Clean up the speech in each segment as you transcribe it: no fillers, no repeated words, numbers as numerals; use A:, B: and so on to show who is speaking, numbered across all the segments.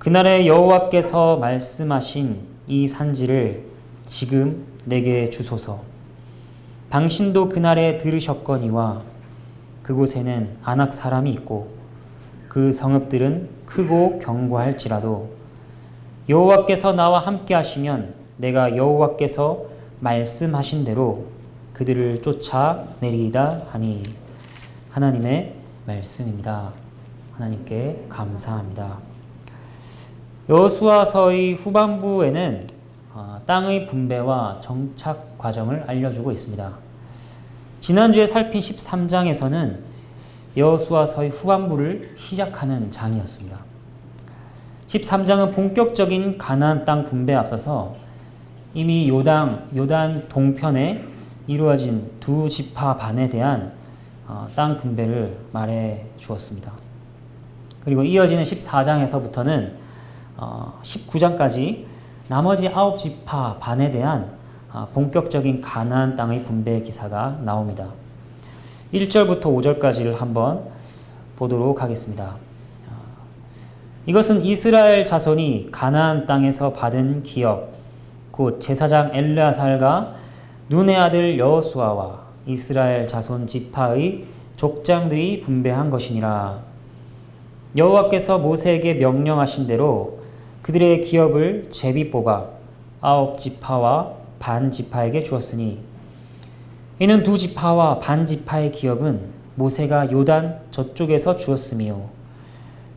A: 그날에 여호와께서 말씀하신 이 산지를 지금 내게 주소서. 당신도 그날에 들으셨거니와 그곳에는 아낙 사람이 있고 그 성읍들은 크고 견고할지라도 여호와께서 나와 함께 하시면 내가 여호와께서 말씀하신 대로 그들을 쫓아내리이다 하니. 하나님의 말씀입니다. 하나님께 감사합니다. 여호수아서의 후반부에는 땅의 분배와 정착 과정을 알려주고 있습니다. 지난주에 살핀 13장에서는 여호수아서의 후반부를 시작하는 장이었습니다. 13장은 본격적인 가나안 땅 분배에 앞서서 이미 요단 동편에 이루어진 두 지파 반에 대한 땅 분배를 말해 주었습니다. 그리고 이어지는 14장에서부터는 19장까지 나머지 9지파 반에 대한 본격적인 가나안 땅의 분배 기사가 나옵니다. 1절부터 5절까지를 한번 보도록 하겠습니다. 이것은 이스라엘 자손이 가나안 땅에서 받은 기업, 곧 제사장 엘르아살과 눈의 아들 여호수아와 이스라엘 자손 지파의 족장들이 분배한 것이니라. 여호와께서 모세에게 명령하신 대로 그들의 기업을 제비 뽑아 9지파와 반 지파에게 주었으니 이는 두 지파와 반 지파의 기업은 모세가 요단 저쪽에서 주었으며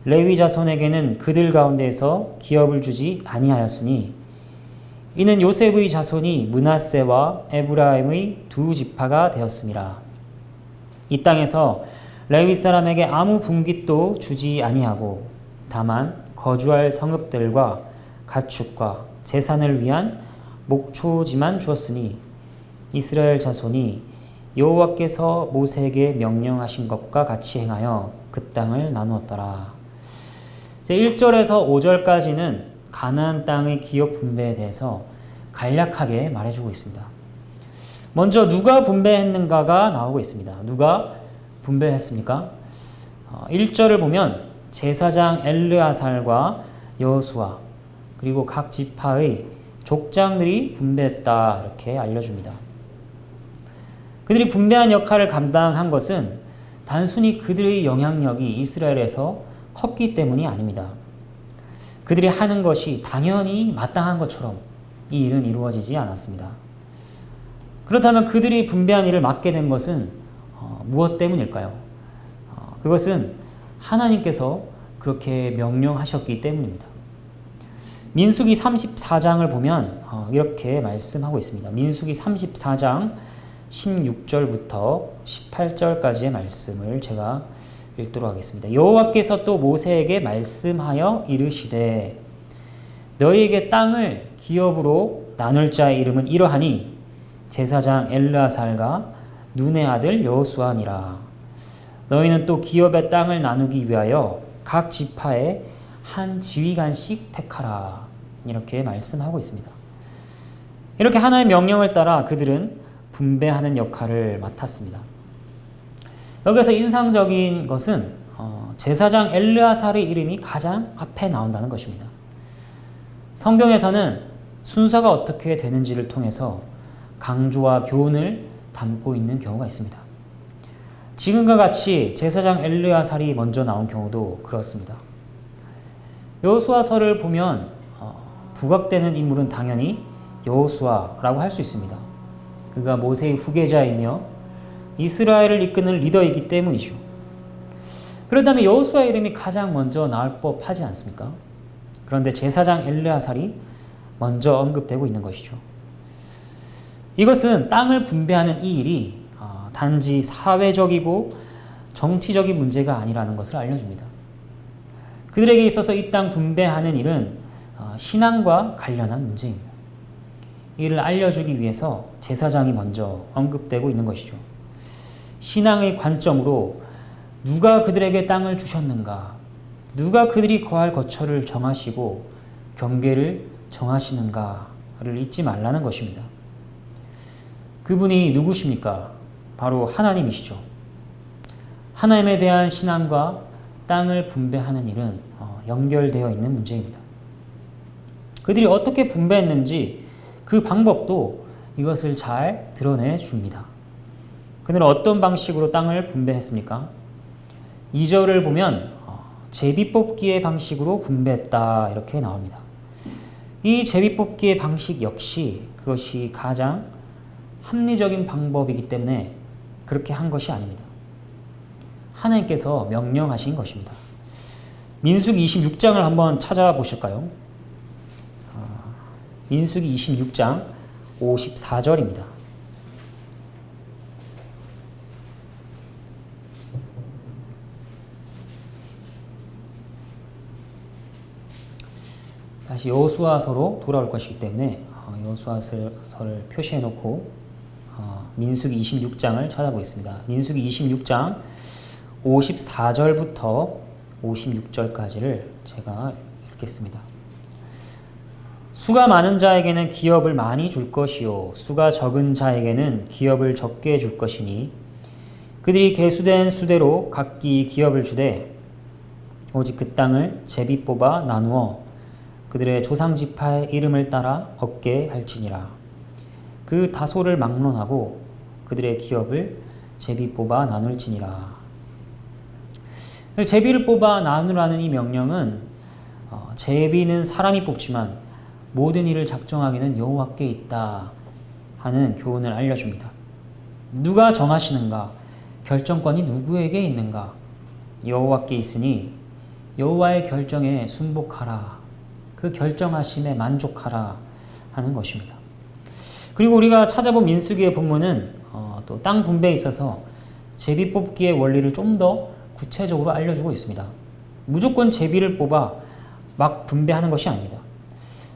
A: 레위 자손에게는 그들 가운데에서 기업을 주지 아니하였으니 이는 요셉의 자손이 므낫세와 에브라임의 두 지파가 되었음이라. 이 땅에서 레위 사람에게 아무 분깃도 주지 아니하고 다만 거주할 성읍들과 가축과 재산을 위한 목초지만 주었으니 이스라엘 자손이 여호와께서 모세에게 명령하신 것과 같이 행하여 그 땅을 나누었더라. 1절에서 5절까지는 가나안 땅의 기업 분배에 대해서 간략하게 말해주고 있습니다. 먼저 누가 분배했는가가 나오고 있습니다. 누가 분배했습니까? 1절을 보면 제사장 엘르아살과 여호수아 그리고 각 지파의 족장들이 분배했다 이렇게 알려줍니다. 그들이 분배한 역할을 감당한 것은 단순히 그들의 영향력이 이스라엘에서 컸기 때문이 아닙니다. 그들이 하는 것이 당연히 마땅한 것처럼 이 일은 이루어지지 않았습니다. 그렇다면 그들이 분배한 일을 맡게 된 것은 무엇 때문일까요? 그것은 하나님께서 그렇게 명령하셨기 때문입니다. 민수기 34장을 보면 이렇게 말씀하고 있습니다. 민수기 34장 16절부터 18절까지의 말씀을 제가 읽도록 하겠습니다. 여호와께서 또 모세에게 말씀하여 이르시되 너희에게 땅을 기업으로 나눌 자의 이름은 이러하니 제사장 엘르아살과 눈의 아들 여호수아니라. 너희는 또 기업의 땅을 나누기 위하여 각 지파에 한 지휘관씩 택하라. 이렇게 말씀하고 있습니다. 이렇게 하나의 명령을 따라 그들은 분배하는 역할을 맡았습니다. 여기서 인상적인 것은 제사장 엘르아살의 이름이 가장 앞에 나온다는 것입니다. 성경에서는 순서가 어떻게 되는지를 통해서 강조와 교훈을 담고 있는 경우가 있습니다. 지금과 같이 제사장 엘르아살이 먼저 나온 경우도 그렇습니다. 여호수아서를 보면 부각되는 인물은 당연히 여호수아라고 할 수 있습니다. 그가 모세의 후계자이며 이스라엘을 이끄는 리더이기 때문이죠. 그렇다면 여호수아의 이름이 가장 먼저 나올 법하지 않습니까? 그런데 제사장 엘르아살이 먼저 언급되고 있는 것이죠. 이것은 땅을 분배하는 이 일이 단지 사회적이고 정치적인 문제가 아니라는 것을 알려줍니다. 그들에게 있어서 이 땅 분배하는 일은 신앙과 관련한 문제입니다. 이를 알려주기 위해서 제사장이 먼저 언급되고 있는 것이죠. 신앙의 관점으로 누가 그들에게 땅을 주셨는가, 누가 그들이 거할 거처를 정하시고 경계를 정하시는가를 잊지 말라는 것입니다. 그분이 누구십니까? 바로 하나님이시죠. 하나님에 대한 신앙과 땅을 분배하는 일은 연결되어 있는 문제입니다. 그들이 어떻게 분배했는지 그 방법도 이것을 잘 드러내 줍니다. 그들은 어떤 방식으로 땅을 분배했습니까? 2절을 보면 제비뽑기의 방식으로 분배했다 이렇게 나옵니다. 이 제비뽑기의 방식 역시 그것이 가장 합리적인 방법이기 때문에 그렇게 한 것이 아닙니다. 하나님께서 명령하신 것입니다. 민수기 26장을 한번 찾아보실까요? 민수기 26장 54절입니다. 다시 여호수아서로 돌아올 것이기 때문에 여호수아서를 표시해 놓고 민수기 26장을 찾아보겠습니다. 민수기 26장 54절부터 56절까지를 제가 읽겠습니다. 수가 많은 자에게는 기업을 많이 줄 것이요 수가 적은 자에게는 기업을 적게 줄 것이니 그들이 계수된 수대로 각기 기업을 주되 오직 그 땅을 제비 뽑아 나누어 그들의 조상 지파의 이름을 따라 얻게 할지니라. 그 다소를 막론하고 그들의 기업을 제비 뽑아 나눌지니라. 제비를 뽑아 나누라는 이 명령은 제비는 사람이 뽑지만 모든 일을 작정하기는 여호와께 있다 하는 교훈을 알려줍니다. 누가 정하시는가? 결정권이 누구에게 있는가? 여호와께 있으니 여호와의 결정에 순복하라. 그 결정하심에 만족하라 하는 것입니다. 그리고 우리가 찾아본 민수기의 본문은 또 땅 분배에 있어서 제비 뽑기의 원리를 좀 더 구체적으로 알려주고 있습니다. 무조건 제비를 뽑아 막 분배하는 것이 아닙니다.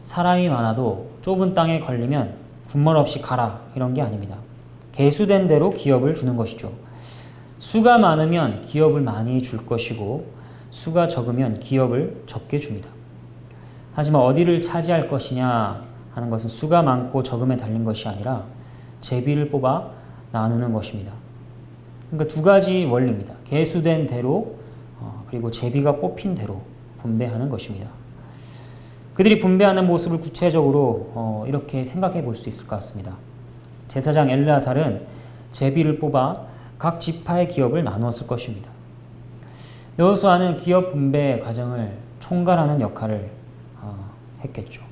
A: 사람이 많아도 좁은 땅에 걸리면 군말 없이 가라 이런 게 아닙니다. 계수된 대로 기업을 주는 것이죠. 수가 많으면 기업을 많이 줄 것이고 수가 적으면 기업을 적게 줍니다. 하지만 어디를 차지할 것이냐 하는 것은 수가 많고 적음에 달린 것이 아니라 제비를 뽑아 나누는 것입니다. 그러니까 두 가지 원리입니다. 계수된 대로 그리고 제비가 뽑힌 대로 분배하는 것입니다. 그들이 분배하는 모습을 구체적으로 이렇게 생각해 볼 수 있을 것 같습니다. 제사장 엘르아살은 제비를 뽑아 각 지파의 기업을 나누었을 것입니다. 여호수아는 기업 분배 과정을 총괄하는 역할을 했겠죠.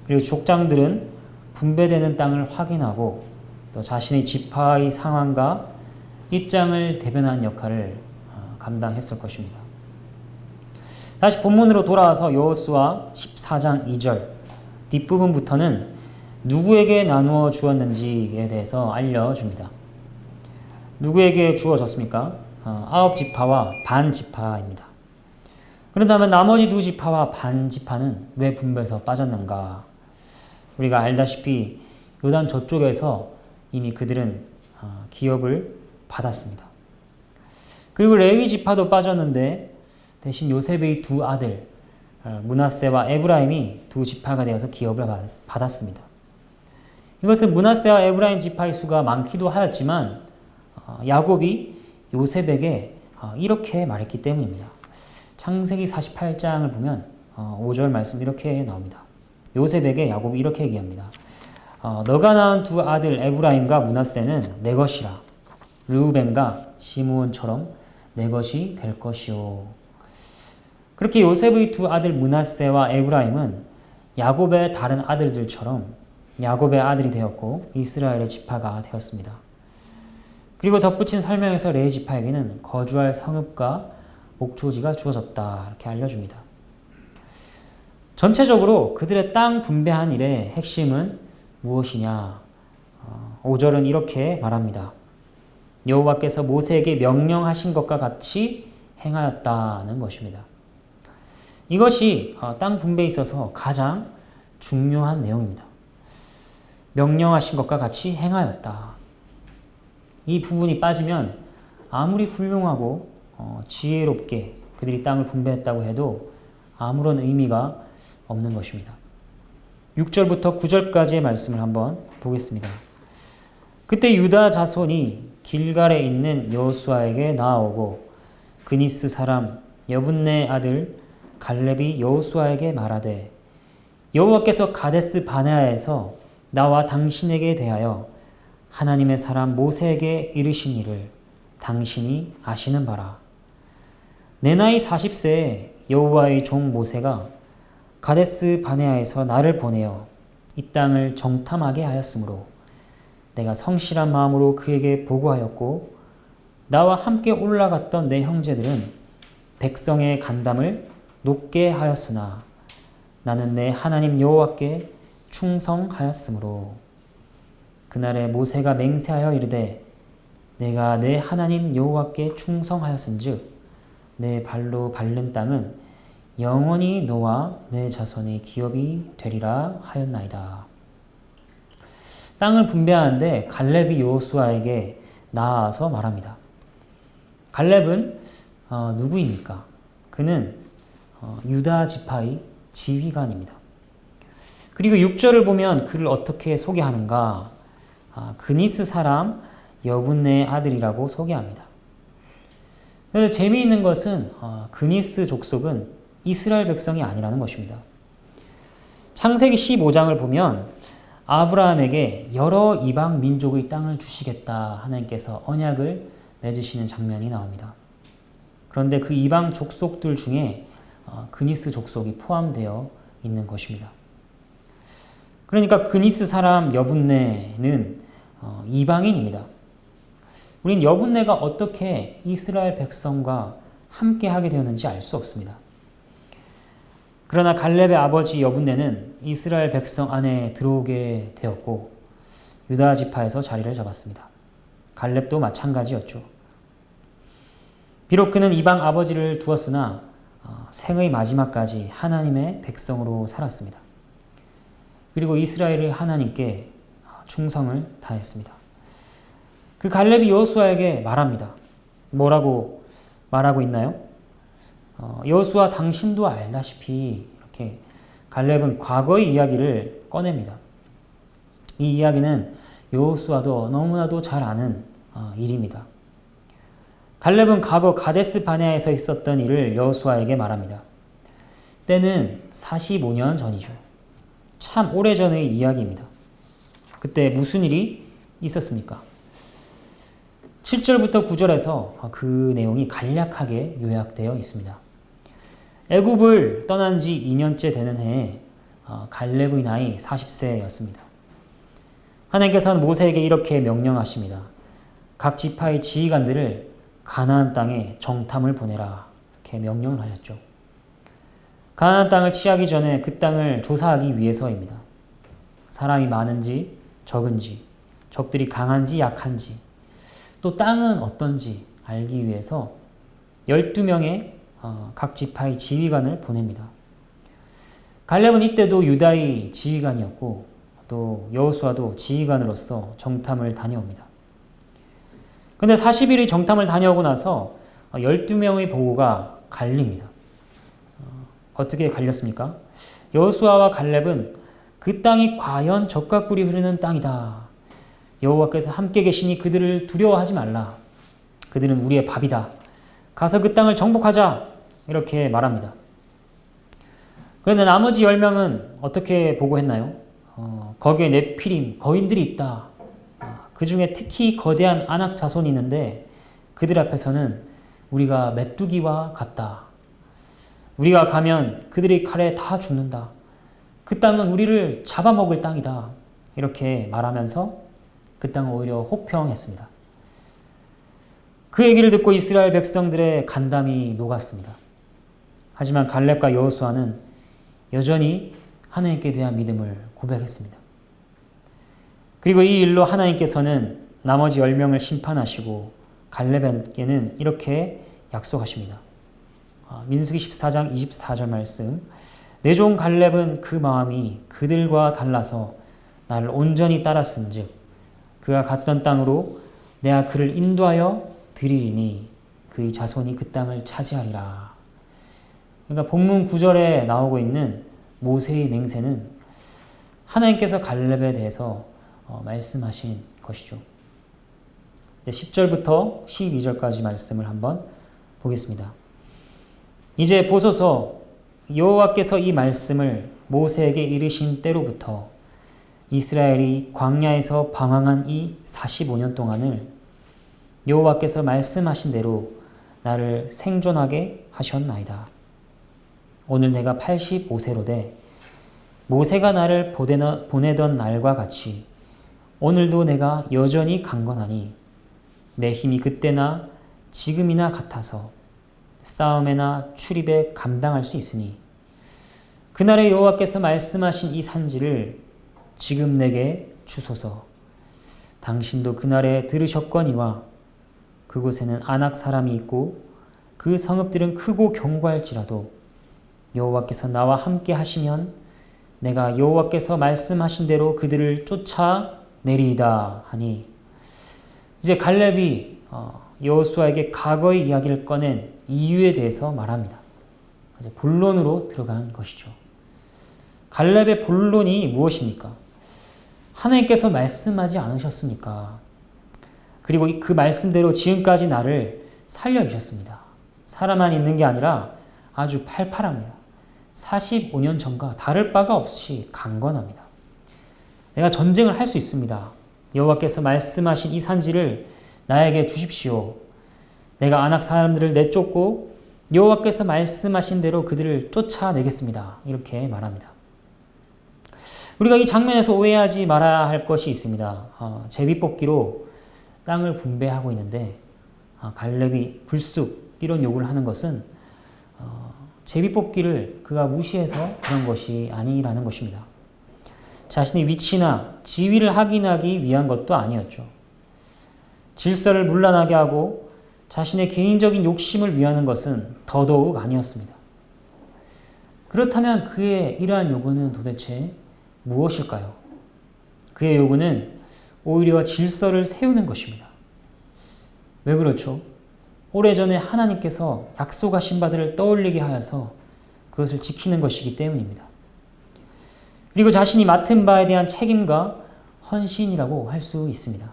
A: 그리고 족장들은 분배되는 땅을 확인하고 또 자신의 지파의 상황과 입장을 대변하는 역할을 감당했을 것입니다. 다시 본문으로 돌아와서 여호수아 14장 2절 뒷부분부터는 누구에게 나누어 주었는지에 대해서 알려줍니다. 누구에게 주어졌습니까? 9지파와 반 지파입니다. 그렇다면 나머지 2지파와 반 지파는 왜 분배해서 빠졌는가? 우리가 알다시피 요단 저쪽에서 이미 그들은 기업을 받았습니다. 그리고 레위 지파도 빠졌는데 대신 요셉의 두 아들 므낫세와 에브라임이 2지파가 되어서 기업을 받았습니다. 이것은 므낫세와 에브라임 지파의 수가 많기도 하였지만 야곱이 요셉에게 이렇게 말했기 때문입니다. 창세기 48장을 보면 5절 말씀 이렇게 나옵니다. 요셉에게 야곱이 이렇게 얘기합니다. 너가 낳은 두 아들 에브라임과 므낫세는 내 것이라. 르우벤과 시므온처럼 내 것이 될 것이요. 그렇게 요셉의 두 아들 므낫세와 에브라임은 야곱의 다른 아들들처럼 야곱의 아들이 되었고 이스라엘의 지파가 되었습니다. 그리고 덧붙인 설명에서 레위 지파에게는 거주할 성읍과 목초지가 주어졌다 이렇게 알려줍니다. 전체적으로 그들의 땅 분배한 일의 핵심은 무엇이냐? 5절은 이렇게 말합니다. 여호와께서 모세에게 명령하신 것과 같이 행하였다는 것입니다. 이것이 땅 분배에 있어서 가장 중요한 내용입니다. 명령하신 것과 같이 행하였다. 이 부분이 빠지면 아무리 훌륭하고 지혜롭게 그들이 땅을 분배했다고 해도 아무런 의미가 없는 것입니다. 6절부터 9절까지의 말씀을 한번 보겠습니다. 그때 유다 자손이 길갈에 있는 여호수아에게 나아오고 그니스 사람 여분네 아들 갈렙이 여호수아에게 말하되 여호와께서 가데스 바네아에서 나와 당신에게 대하여 하나님의 사람 모세에게 이르신 일을 당신이 아시는 바라. 내 나이 40세에 여호와의 종 모세가 가데스 바네아에서 나를 보내어 이 땅을 정탐하게 하였으므로 내가 성실한 마음으로 그에게 보고하였고 나와 함께 올라갔던 내 형제들은 백성의 간담을 높게 하였으나 나는 내 하나님 여호와께 충성하였으므로 그날에 모세가 맹세하여 이르되 내가 내 하나님 여호와께 충성하였은즉 내 발로 밟는 땅은 영원히 너와 내 자손의 기업이 되리라 하였나이다. 땅을 분배하는데 갈렙이 여호수아에게 나아서 말합니다. 갈렙은 누구입니까? 그는 유다 지파의 지휘관입니다. 그리고 6절을 보면 그를 어떻게 소개하는가? 그니스 사람 여분네의 아들이라고 소개합니다. 그런데 재미있는 것은 그니스 족속은 이스라엘 백성이 아니라는 것입니다. 창세기 15장을 보면 아브라함에게 여러 이방 민족의 땅을 주시겠다 하나님께서 언약을 맺으시는 장면이 나옵니다. 그런데 그 이방 족속들 중에 그니스 족속이 포함되어 있는 것입니다. 그러니까 그니스 사람 여분네는 이방인입니다. 우린 여분네가 어떻게 이스라엘 백성과 함께 하게 되었는지 알 수 없습니다. 그러나 갈렙의 아버지 여분네는 이스라엘 백성 안에 들어오게 되었고 유다 지파에서 자리를 잡았습니다. 갈렙도 마찬가지였죠. 비록 그는 이방 아버지를 두었으나 생의 마지막까지 하나님의 백성으로 살았습니다. 그리고 이스라엘의 하나님께 충성을 다했습니다. 그 갈렙이 여호수아에게 말합니다. 뭐라고 말하고 있나요? 여호수아 당신도 알다시피 이렇게 갈렙은 과거의 이야기를 꺼냅니다. 이 이야기는 여호수아도 너무나도 잘 아는 일입니다. 갈렙은 과거 가데스 바네아에서 있었던 일을 여호수아에게 말합니다. 때는 45년 전이죠. 참 오래전의 이야기입니다. 그때 무슨 일이 있었습니까? 7절부터 9절에서 그 내용이 간략하게 요약되어 있습니다. 애굽을 떠난 지 2년째 되는 해에 갈렙의 나이 40세였습니다. 하나님께서는 모세에게 이렇게 명령하십니다. 각 지파의 지휘관들을 가나안 땅에 정탐을 보내라. 이렇게 명령을 하셨죠. 가나안 땅을 취하기 전에 그 땅을 조사하기 위해서입니다. 사람이 많은지 적은지, 적들이 강한지 약한지, 또 땅은 어떤지 알기 위해서 12명의 각 지파의 지휘관을 보냅니다. 갈렙은 이때도 유다의 지휘관이었고 또 여호수아도 지휘관으로서 정탐을 다녀옵니다. 그런데 40일의 정탐을 다녀오고 나서 12명의 보고가 갈립니다. 어떻게 갈렸습니까? 여호수아와 갈렙은 그 땅이 과연 젖과 꿀이 흐르는 땅이다. 여호와께서 함께 계시니 그들을 두려워하지 말라. 그들은 우리의 밥이다. 가서 그 땅을 정복하자. 이렇게 말합니다. 그런데 나머지 10명은 어떻게 보고했나요? 거기에 네피림, 거인들이 있다. 그 중에 특히 거대한 아낙 자손이 있는데 그들 앞에서는 우리가 메뚜기와 같다. 우리가 가면 그들의 칼에 다 죽는다. 그 땅은 우리를 잡아먹을 땅이다. 이렇게 말하면서 그 땅을 오히려 혹평했습니다. 그 얘기를 듣고 이스라엘 백성들의 간담이 녹았습니다. 하지만 갈렙과 여호수아는 여전히 하나님께 대한 믿음을 고백했습니다. 그리고 이 일로 하나님께서는 나머지 10명을 심판하시고 갈렙에게는 이렇게 약속하십니다. 민수기 14장 24절 말씀. 내 종 갈렙은 그 마음이 그들과 달라서 나를 온전히 따랐은즉 그가 갔던 땅으로 내가 그를 인도하여 드리리니 그의 자손이 그 땅을 차지하리라. 그러니까 본문 9절에 나오고 있는 모세의 맹세는 하나님께서 갈렙에 대해서 말씀하신 것이죠. 10절부터 12절까지 말씀을 한번 보겠습니다. 이제 보소서 여호와께서 이 말씀을 모세에게 이르신 때로부터 이스라엘이 광야에서 방황한 이 45년 동안을 여호와께서 말씀하신 대로 나를 생존하게 하셨나이다. 오늘 내가 85세로 돼 모세가 나를 보내던 날과 같이 오늘도 내가 여전히 강건하니 내 힘이 그때나 지금이나 같아서 싸움에나 출입에 감당할 수 있으니 그날에 여호와께서 말씀하신 이 산지를 지금 내게 주소서. 당신도 그날에 들으셨거니와 그곳에는 아낙 사람이 있고 그 성읍들은 크고 견고할지라도 여호와께서 나와 함께 하시면 내가 여호와께서 말씀하신 대로 그들을 쫓아내리이다 하니, 이제 갈렙이 여호수아에게 과거의 이야기를 꺼낸 이유에 대해서 말합니다. 이제 본론으로 들어간 것이죠. 갈렙의 본론이 무엇입니까? 하나님께서 말씀하지 않으셨습니까? 그리고 그 말씀대로 지금까지 나를 살려주셨습니다. 살아만 있는 게 아니라 아주 팔팔합니다. 45년 전과 다를 바가 없이 강건합니다. 내가 전쟁을 할 수 있습니다. 여호와께서 말씀하신 이 산지를 나에게 주십시오. 내가 아낙 사람들을 내쫓고 여호와께서 말씀하신 대로 그들을 쫓아내겠습니다. 이렇게 말합니다. 우리가 이 장면에서 오해하지 말아야 할 것이 있습니다. 제비뽑기로 땅을 분배하고 있는데 갈렙이 불쑥 이런 요구를 하는 것은 제비뽑기를 그가 무시해서 그런 것이 아니라는 것입니다. 자신의 위치나 지위를 확인하기 위한 것도 아니었죠. 질서를 문란하게 하고 자신의 개인적인 욕심을 위하는 것은 더더욱 아니었습니다. 그렇다면 그의 이러한 요구는 도대체 무엇일까요? 그의 요구는 오히려 질서를 세우는 것입니다. 왜 그렇죠? 오래전에 하나님께서 약속하신 바들을 떠올리게 하여서 그것을 지키는 것이기 때문입니다. 그리고 자신이 맡은 바에 대한 책임과 헌신이라고 할 수 있습니다.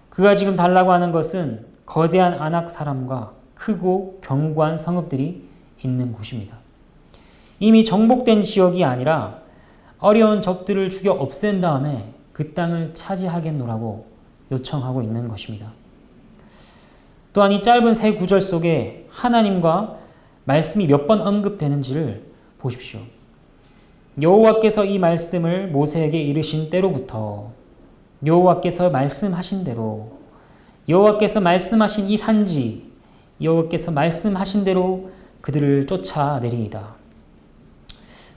A: 그가 지금 달라고 하는 것은 거대한 아낙 사람과 크고 견고한 성읍들이 있는 곳입니다. 이미 정복된 지역이 아니라 어려운 적들을 죽여 없앤 다음에 그 땅을 차지하겠노라고 요청하고 있는 것입니다. 또한 이 짧은 세 구절 속에 하나님과 말씀이 몇 번 언급되는지를 보십시오. 여호와께서 이 말씀을 모세에게 이르신 때로부터, 여호와께서 말씀하신 대로, 여호와께서 말씀하신 이 산지, 여호와께서 말씀하신 대로 그들을 쫓아내리이다.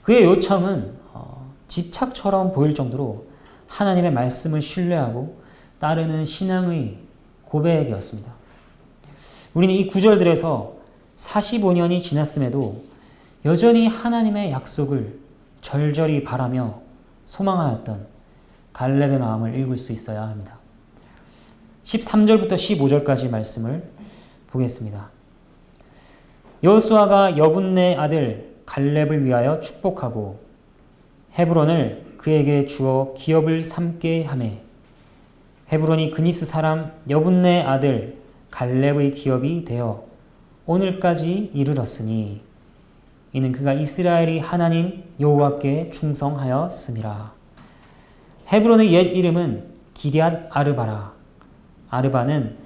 A: 그의 요청은 집착처럼 보일 정도로 하나님의 말씀을 신뢰하고 따르는 신앙의 고백이었습니다. 우리는 이 구절들에서 45년이 지났음에도 여전히 하나님의 약속을 절절히 바라며 소망하였던 갈렙의 마음을 읽을 수 있어야 합니다. 13절부터 15절까지 말씀을 보겠습니다. 여호수아가 여분네 아들 갈렙을 위하여 축복하고 헤브론을 그에게 주어 기업을 삼게 하매 헤브론이 그니스 사람 여분네 아들 갈렙의 기업이 되어 오늘까지 이르렀으니 이는 그가 이스라엘이 하나님 여호와께 충성하였음이라. 헤브론의 옛 이름은 기럇 아르바라. 아르바는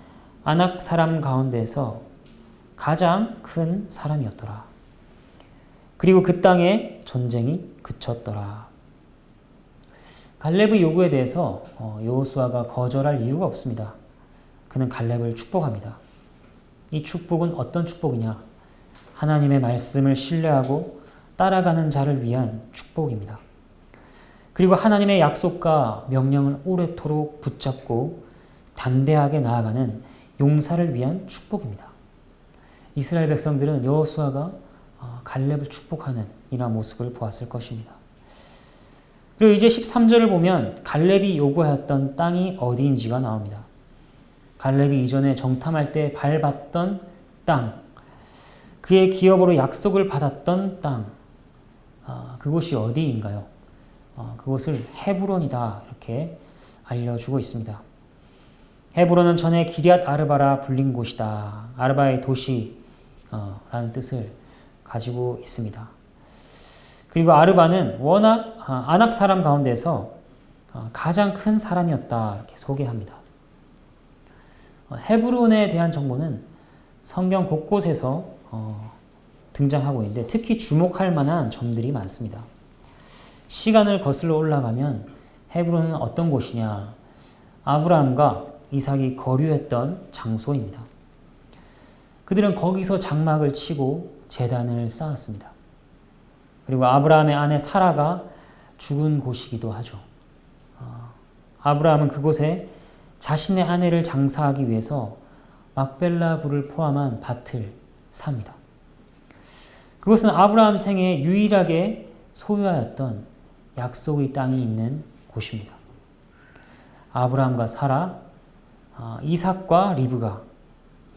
A: 아낙 사람 가운데서 가장 큰 사람이었더라. 그리고 그 땅에 전쟁이 그쳤더라. 갈렙의 요구에 대해서 여호수아가 거절할 이유가 없습니다. 그는 갈렙을 축복합니다. 이 축복은 어떤 축복이냐? 하나님의 말씀을 신뢰하고 따라가는 자를 위한 축복입니다. 그리고 하나님의 약속과 명령을 오래도록 붙잡고 담대하게 나아가는 용사를 위한 축복입니다. 이스라엘 백성들은 여호수아가 갈렙을 축복하는 이러한 모습을 보았을 것입니다. 그리고 이제 13절을 보면 갈렙이 요구하였던 땅이 어디인지가 나옵니다. 갈렙이 이전에 정탐할 때 밟았던 땅, 그의 기업으로 약속을 받았던 땅, 그곳이 어디인가요? 그곳을 헤브론이다 이렇게 알려주고 있습니다. 헤브론은 전에 기럇 아르바라 불린 곳이다. 아르바의 도시라는 뜻을 가지고 있습니다. 그리고 아르바는 워낙 아낙 사람 가운데서 가장 큰 사람이었다 이렇게 소개합니다. 헤브론에 대한 정보는 성경 곳곳에서 등장하고 있는데 특히 주목할 만한 점들이 많습니다. 시간을 거슬러 올라가면 헤브론은 어떤 곳이냐? 아브라함과 이삭이 거류했던 장소입니다. 그들은 거기서 장막을 치고 제단을 쌓았습니다. 그리고 아브라함의 아내 사라가 죽은 곳이기도 하죠. 아브라함은 그곳에 자신의 아내를 장사하기 위해서 막벨라 불을 포함한 밭을 삽니다. 그것은 아브라함 생에 유일하게 소유하였던 약속의 땅이 있는 곳입니다. 아브라함과 사라, 이삭과 리브가,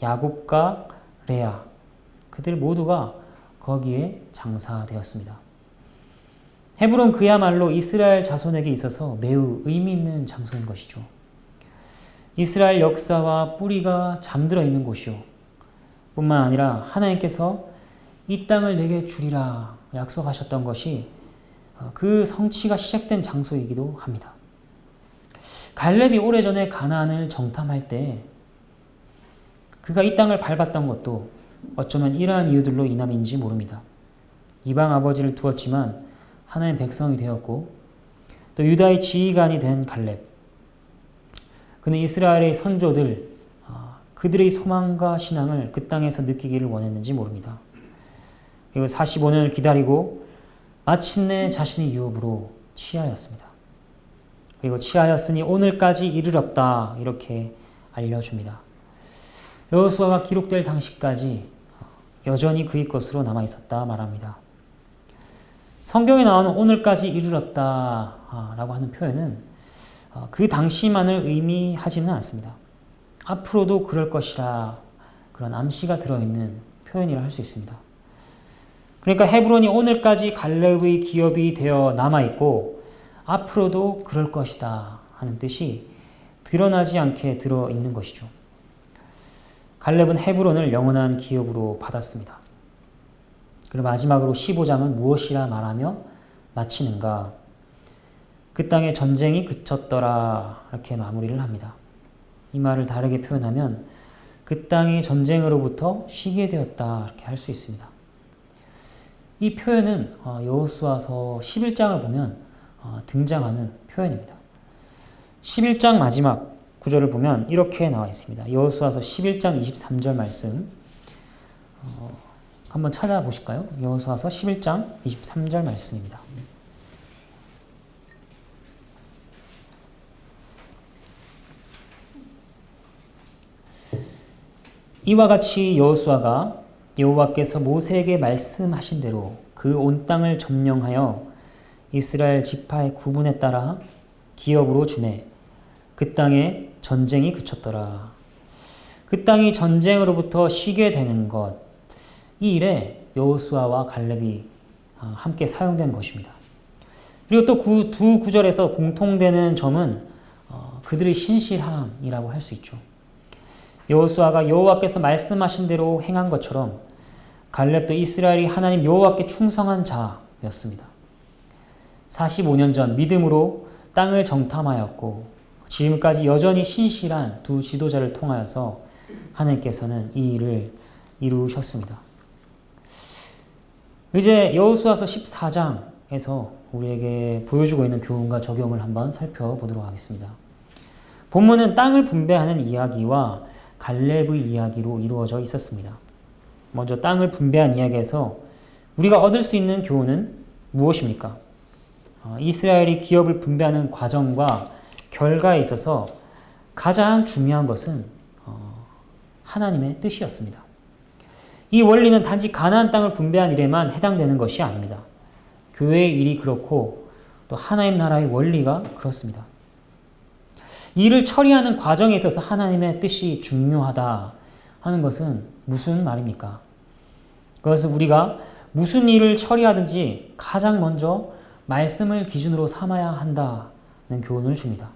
A: 야곱과 레아, 그들 모두가 거기에 장사되었습니다. 헤브론 그야말로 이스라엘 자손에게 있어서 매우 의미 있는 장소인 것이죠. 이스라엘 역사와 뿌리가 잠들어 있는 곳이요. 뿐만 아니라 하나님께서 이 땅을 내게 주리라 약속하셨던 것이 그 성취가 시작된 장소이기도 합니다. 갈렙이 오래전에 가나안을 정탐할 때 그가 이 땅을 밟았던 것도 어쩌면 이러한 이유들로 인함인지 모릅니다. 이방 아버지를 두었지만 하나님의 백성이 되었고 또 유다의 지휘관이 된 갈렙. 그는 이스라엘의 선조들, 그들의 소망과 신앙을 그 땅에서 느끼기를 원했는지 모릅니다. 그리고 45년을 기다리고 마침내 자신의 유업으로 취하였습니다. 그리고 취하였으니 오늘까지 이르렀다 이렇게 알려줍니다. 여호수아가 기록될 당시까지 여전히 그의 것으로 남아있었다 말합니다. 성경에 나오는 오늘까지 이르렀다 라고 하는 표현은 그 당시만을 의미하지는 않습니다. 앞으로도 그럴 것이라 그런 암시가 들어있는 표현이라 할 수 있습니다. 그러니까 헤브론이 오늘까지 갈렙의 기업이 되어 남아있고 앞으로도 그럴 것이다 하는 뜻이 드러나지 않게 들어있는 것이죠. 갈렙은 헤브론을 영원한 기업으로 받았습니다. 그리고 마지막으로 15장은 무엇이라 말하며 마치는가? 그 땅에 전쟁이 그쳤더라 이렇게 마무리를 합니다. 이 말을 다르게 표현하면 그 땅이 전쟁으로부터 쉬게 되었다 이렇게 할 수 있습니다. 이 표현은 여호수아서 11장을 보면 등장하는 표현입니다. 11장 마지막 구절을 보면 이렇게 나와 있습니다. 여호수아서 11장 23절 말씀 한번 찾아보실까요? 여호수아서 11장 23절 말씀입니다. 이와 같이 여호수아가 여호와께서 모세에게 말씀하신 대로 그 온 땅을 점령하여 이스라엘 지파의 구분에 따라 기업으로 주매 그 땅에 전쟁이 그쳤더라. 그 땅이 전쟁으로부터 쉬게 되는 것, 이 일에 여호수아와 갈렙이 함께 사용된 것입니다. 그리고 또 두 구절에서 공통되는 점은 그들의 신실함이라고 할 수 있죠. 여호수아가 여호와께서 말씀하신 대로 행한 것처럼 갈렙도 이스라엘이 하나님 여호와께 충성한 자였습니다. 45년 전 믿음으로 땅을 정탐하였고 지금까지 여전히 신실한 두 지도자를 통하여서 하나님께서는 이 일을 이루셨습니다. 이제 여호수아서 14장에서 우리에게 보여주고 있는 교훈과 적용을 한번 살펴보도록 하겠습니다. 본문은 땅을 분배하는 이야기와 갈렙의 이야기로 이루어져 있었습니다. 먼저 땅을 분배한 이야기에서 우리가 얻을 수 있는 교훈은 무엇입니까? 이스라엘이 기업을 분배하는 과정과 결과에 있어서 가장 중요한 것은 하나님의 뜻이었습니다. 이 원리는 단지 가나안 땅을 분배한 일에만 해당되는 것이 아닙니다. 교회의 일이 그렇고 또 하나님 나라의 원리가 그렇습니다. 일을 처리하는 과정에 있어서 하나님의 뜻이 중요하다 하는 것은 무슨 말입니까? 그것은 우리가 무슨 일을 처리하든지 가장 먼저 말씀을 기준으로 삼아야 한다는 교훈을 줍니다.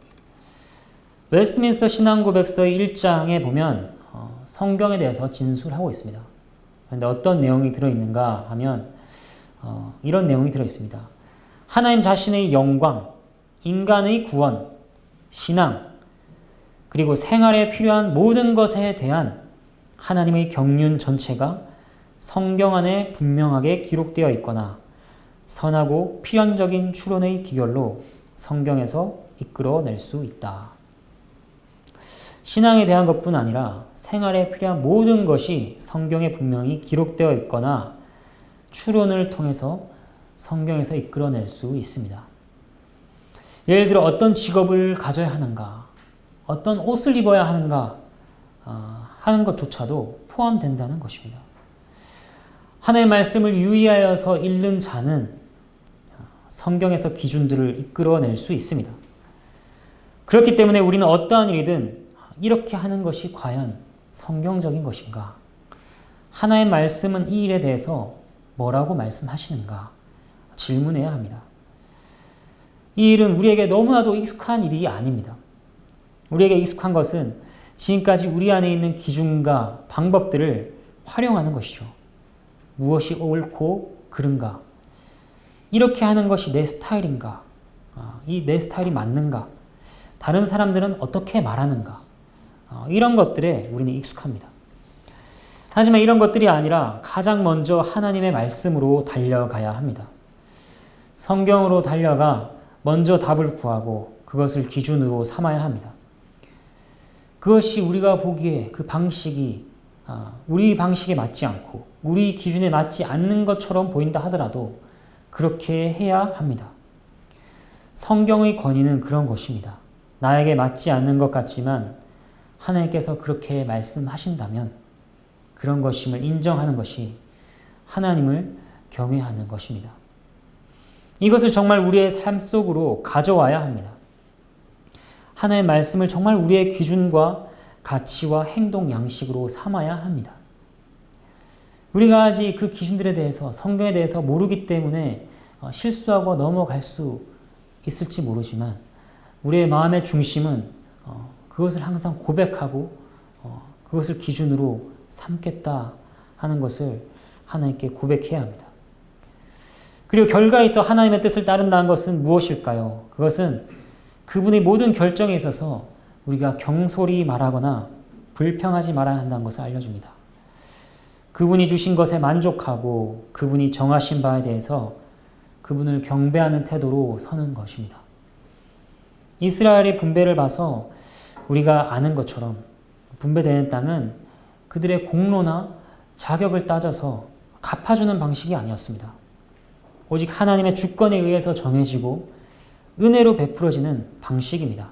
A: 웨스트민스터 신앙고백서의 1장에 보면 성경에 대해서 진술하고 있습니다. 그런데 어떤 내용이 들어있는가 하면 이런 내용이 들어있습니다. 하나님 자신의 영광, 인간의 구원, 신앙, 그리고 생활에 필요한 모든 것에 대한 하나님의 경륜 전체가 성경 안에 분명하게 기록되어 있거나 선하고 필연적인 추론의 기결로 성경에서 이끌어낼 수 있다. 신앙에 대한 것뿐 아니라 생활에 필요한 모든 것이 성경에 분명히 기록되어 있거나 추론을 통해서 성경에서 이끌어낼 수 있습니다. 예를 들어 어떤 직업을 가져야 하는가, 어떤 옷을 입어야 하는가 하는 것조차도 포함된다는 것입니다. 하나님의 말씀을 유의하여서 읽는 자는 성경에서 기준들을 이끌어낼 수 있습니다. 그렇기 때문에 우리는 어떠한 일이든 이렇게 하는 것이 과연 성경적인 것인가? 하나님의 말씀은 이 일에 대해서 뭐라고 말씀하시는가? 질문해야 합니다. 이 일은 우리에게 너무나도 익숙한 일이 아닙니다. 우리에게 익숙한 것은 지금까지 우리 안에 있는 기준과 방법들을 활용하는 것이죠. 무엇이 옳고 그른가? 이렇게 하는 것이 내 스타일인가? 이 내 스타일이 맞는가? 다른 사람들은 어떻게 말하는가? 이런 것들에 우리는 익숙합니다. 하지만 이런 것들이 아니라 가장 먼저 하나님의 말씀으로 달려가야 합니다. 성경으로 달려가 먼저 답을 구하고 그것을 기준으로 삼아야 합니다. 그것이 우리가 보기에 그 방식이 우리 방식에 맞지 않고 우리 기준에 맞지 않는 것처럼 보인다 하더라도 그렇게 해야 합니다. 성경의 권위는 그런 것입니다. 나에게 맞지 않는 것 같지만 하나님께서 그렇게 말씀하신다면 그런 것임을 인정하는 것이 하나님을 경외하는 것입니다. 이것을 정말 우리의 삶 속으로 가져와야 합니다. 하나님의 말씀을 정말 우리의 기준과 가치와 행동 양식으로 삼아야 합니다. 우리가 아직 그 기준들에 대해서 성경에 대해서 모르기 때문에 실수하고 넘어갈 수 있을지 모르지만 우리의 마음의 중심은 그것을 항상 고백하고 그것을 기준으로 삼겠다 하는 것을 하나님께 고백해야 합니다. 그리고 결과에 있어 하나님의 뜻을 따른다는 것은 무엇일까요? 그것은 그분의 모든 결정에 있어서 우리가 경솔히 말하거나 불평하지 말아야 한다는 것을 알려줍니다. 그분이 주신 것에 만족하고 그분이 정하신 바에 대해서 그분을 경배하는 태도로 서는 것입니다. 이스라엘의 분배를 봐서 우리가 아는 것처럼 분배되는 땅은 그들의 공로나 자격을 따져서 갚아주는 방식이 아니었습니다. 오직 하나님의 주권에 의해서 정해지고 은혜로 베풀어지는 방식입니다.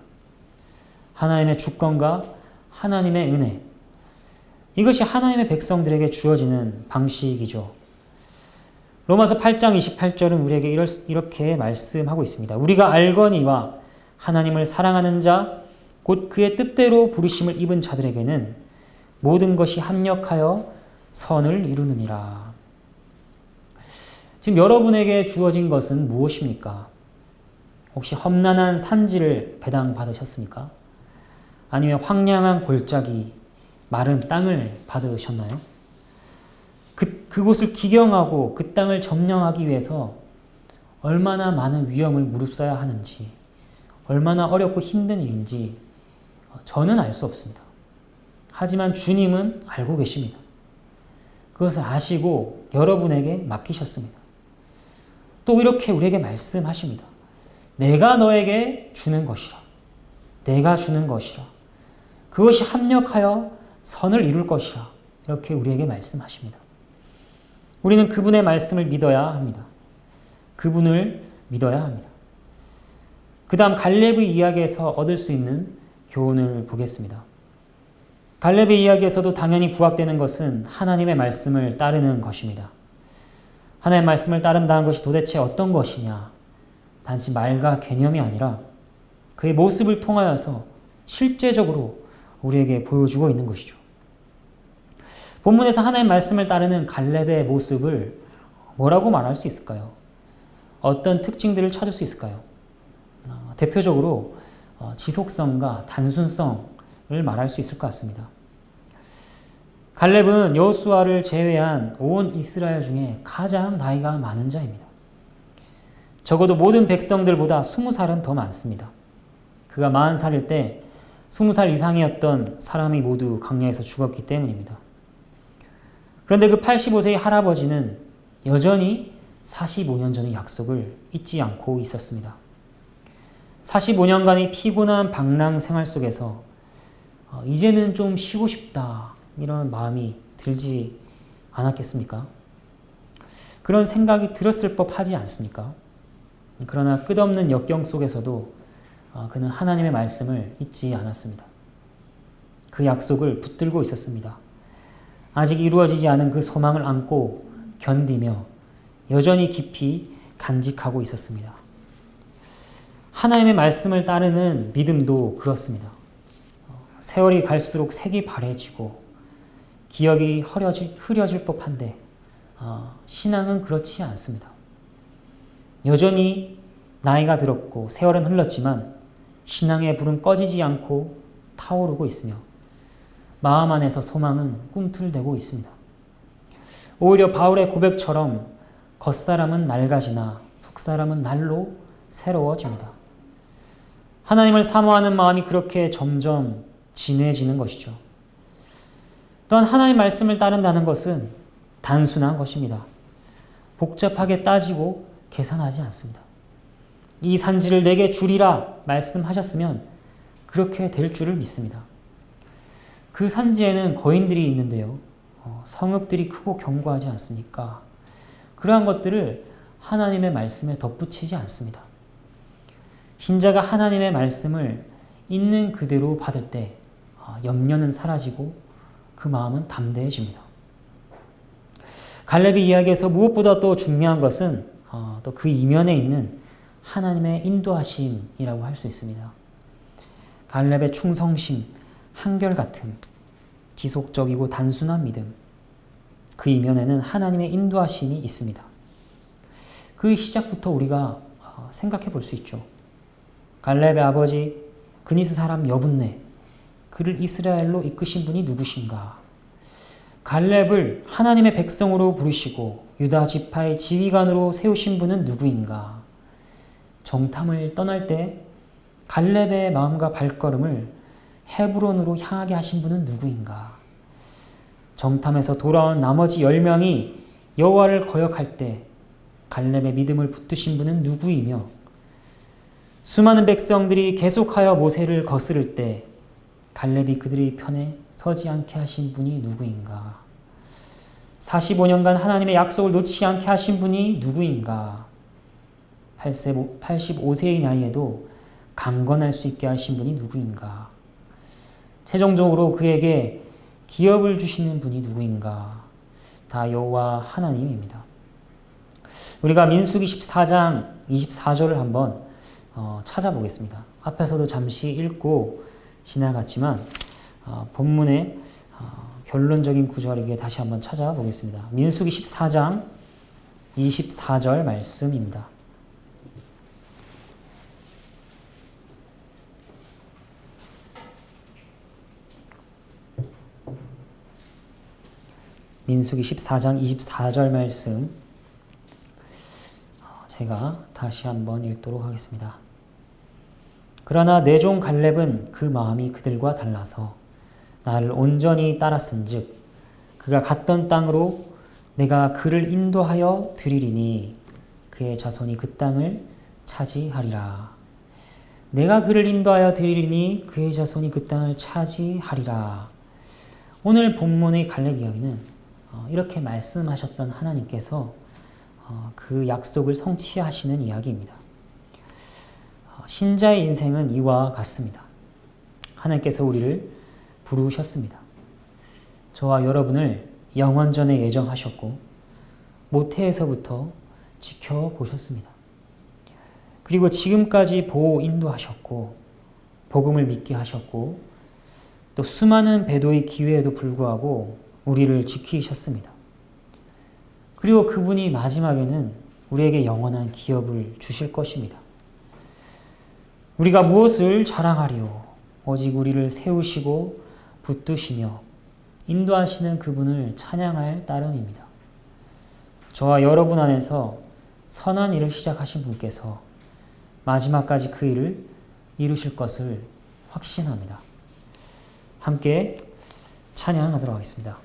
A: 하나님의 주권과 하나님의 은혜, 이것이 하나님의 백성들에게 주어지는 방식이죠. 로마서 8장 28절은 우리에게 이렇게 말씀하고 있습니다. 우리가 알거니와 하나님을 사랑하는 자, 곧 그의 뜻대로 부르심을 입은 자들에게는 모든 것이 합력하여 선을 이루느니라. 지금 여러분에게 주어진 것은 무엇입니까? 혹시 험난한 산지를 배당받으셨습니까? 아니면 황량한 골짜기, 마른 땅을 받으셨나요? 그곳을 기경하고 그 땅을 점령하기 위해서 얼마나 많은 위험을 무릅써야 하는지, 얼마나 어렵고 힘든 일인지 저는 알 수 없습니다. 하지만 주님은 알고 계십니다. 그것을 아시고 여러분에게 맡기셨습니다. 또 이렇게 우리에게 말씀하십니다. 내가 너에게 주는 것이라. 내가 주는 것이라. 그것이 합력하여 선을 이룰 것이라. 이렇게 우리에게 말씀하십니다. 우리는 그분의 말씀을 믿어야 합니다. 그분을 믿어야 합니다. 그 다음 갈렙의 이야기에서 얻을 수 있는 교훈을 보겠습니다. 갈렙의 이야기에서도 당연히 부각되는 것은 하나님의 말씀을 따르는 것입니다. 하나님의 말씀을 따른다는 것이 도대체 어떤 것이냐? 단지 말과 개념이 아니라 그의 모습을 통하여서 실제적으로 우리에게 보여주고 있는 것이죠. 본문에서 하나님의 말씀을 따르는 갈렙의 모습을 뭐라고 말할 수 있을까요? 어떤 특징들을 찾을 수 있을까요? 대표적으로 지속성과 단순성을 말할 수 있을 것 같습니다. 갈렙은 여호수아를 제외한 온 이스라엘 중에 가장 나이가 많은 자입니다. 적어도 모든 백성들보다 20살은 더 많습니다. 그가 40살일 때 20살 이상이었던 사람이 모두 광야에서 죽었기 때문입니다. 그런데 그 85세의 할아버지는 여전히 45년 전의 약속을 잊지 않고 있었습니다. 45년간의 피곤한 방랑 생활 속에서 이제는 좀 쉬고 싶다 이런 마음이 들지 않았겠습니까? 그런 생각이 들었을 법하지 않습니까? 그러나 끝없는 역경 속에서도 그는 하나님의 말씀을 잊지 않았습니다. 그 약속을 붙들고 있었습니다. 아직 이루어지지 않은 그 소망을 안고 견디며 여전히 깊이 간직하고 있었습니다. 하나님의 말씀을 따르는 믿음도 그렇습니다. 세월이 갈수록 색이 바래지고 기억이 흐려질 법한데 신앙은 그렇지 않습니다. 여전히 나이가 들었고 세월은 흘렀지만 신앙의 불은 꺼지지 않고 타오르고 있으며 마음 안에서 소망은 꿈틀대고 있습니다. 오히려 바울의 고백처럼 겉사람은 낡아지나 속사람은 날로 새로워집니다. 하나님을 사모하는 마음이 그렇게 점점 진해지는 것이죠. 또한 하나님의 말씀을 따른다는 것은 단순한 것입니다. 복잡하게 따지고 계산하지 않습니다. 이 산지를 내게 주리라 말씀하셨으면 그렇게 될 줄을 믿습니다. 그 산지에는 거인들이 있는데요. 성읍들이 크고 견고하지 않습니까? 그러한 것들을 하나님의 말씀에 덧붙이지 않습니다. 신자가 하나님의 말씀을 있는 그대로 받을 때 염려는 사라지고 그 마음은 담대해집니다. 갈렙의 이야기에서 무엇보다 또 중요한 것은 또 그 이면에 있는 하나님의 인도하심이라고 할 수 있습니다. 갈렙의 충성심, 한결같음, 지속적이고 단순한 믿음, 그 이면에는 하나님의 인도하심이 있습니다. 그 시작부터 우리가 생각해 볼 수 있죠. 갈렙의 아버지 그니스 사람 여분네, 그를 이스라엘로 이끄신 분이 누구신가? 갈렙을 하나님의 백성으로 부르시고 유다 지파의 지휘관으로 세우신 분은 누구인가? 정탐을 떠날 때 갈렙의 마음과 발걸음을 헤브론으로 향하게 하신 분은 누구인가? 정탐에서 돌아온 나머지 10명이 여호와를 거역할 때 갈렙의 믿음을 붙드신 분은 누구이며 수많은 백성들이 계속하여 모세를 거스를 때 갈렙이 그들의 편에 서지 않게 하신 분이 누구인가? 45년간 하나님의 약속을 놓지 않게 하신 분이 누구인가? 85세의 나이에도 강건할 수 있게 하신 분이 누구인가? 최종적으로 그에게 기업을 주시는 분이 누구인가? 다 여호와 하나님입니다. 우리가 민수기 14장 24절을 한번 찾아보겠습니다. 앞에서도 잠시 읽고 지나갔지만 본문의 결론적인 구절이기에 다시 한번 찾아보겠습니다. 민수기 14장 24절 말씀입니다. 민수기 14장 24절 말씀 제가 다시 한번 읽도록 하겠습니다. 그러나 내 종 갈렙은 그 마음이 그들과 달라서 나를 온전히 따랐은즉 그가 갔던 땅으로 내가 그를 인도하여 드리리니 그의 자손이 그 땅을 차지하리라. 내가 그를 인도하여 드리리니 그의 자손이 그 땅을 차지하리라. 오늘 본문의 갈렙 이야기는 이렇게 말씀하셨던 하나님께서 그 약속을 성취하시는 이야기입니다. 신자의 인생은 이와 같습니다. 하나님께서 우리를 부르셨습니다. 저와 여러분을 영원전에 예정하셨고 모태에서부터 지켜보셨습니다. 그리고 지금까지 보호 인도하셨고 복음을 믿게 하셨고 또 수많은 배도의 기회에도 불구하고 우리를 지키셨습니다. 그리고 그분이 마지막에는 우리에게 영원한 기업을 주실 것입니다. 우리가 무엇을 자랑하리요? 오직 우리를 세우시고 붙드시며 인도하시는 그분을 찬양할 따름입니다. 저와 여러분 안에서 선한 일을 시작하신 분께서 마지막까지 그 일을 이루실 것을 확신합니다. 함께 찬양하도록 하겠습니다.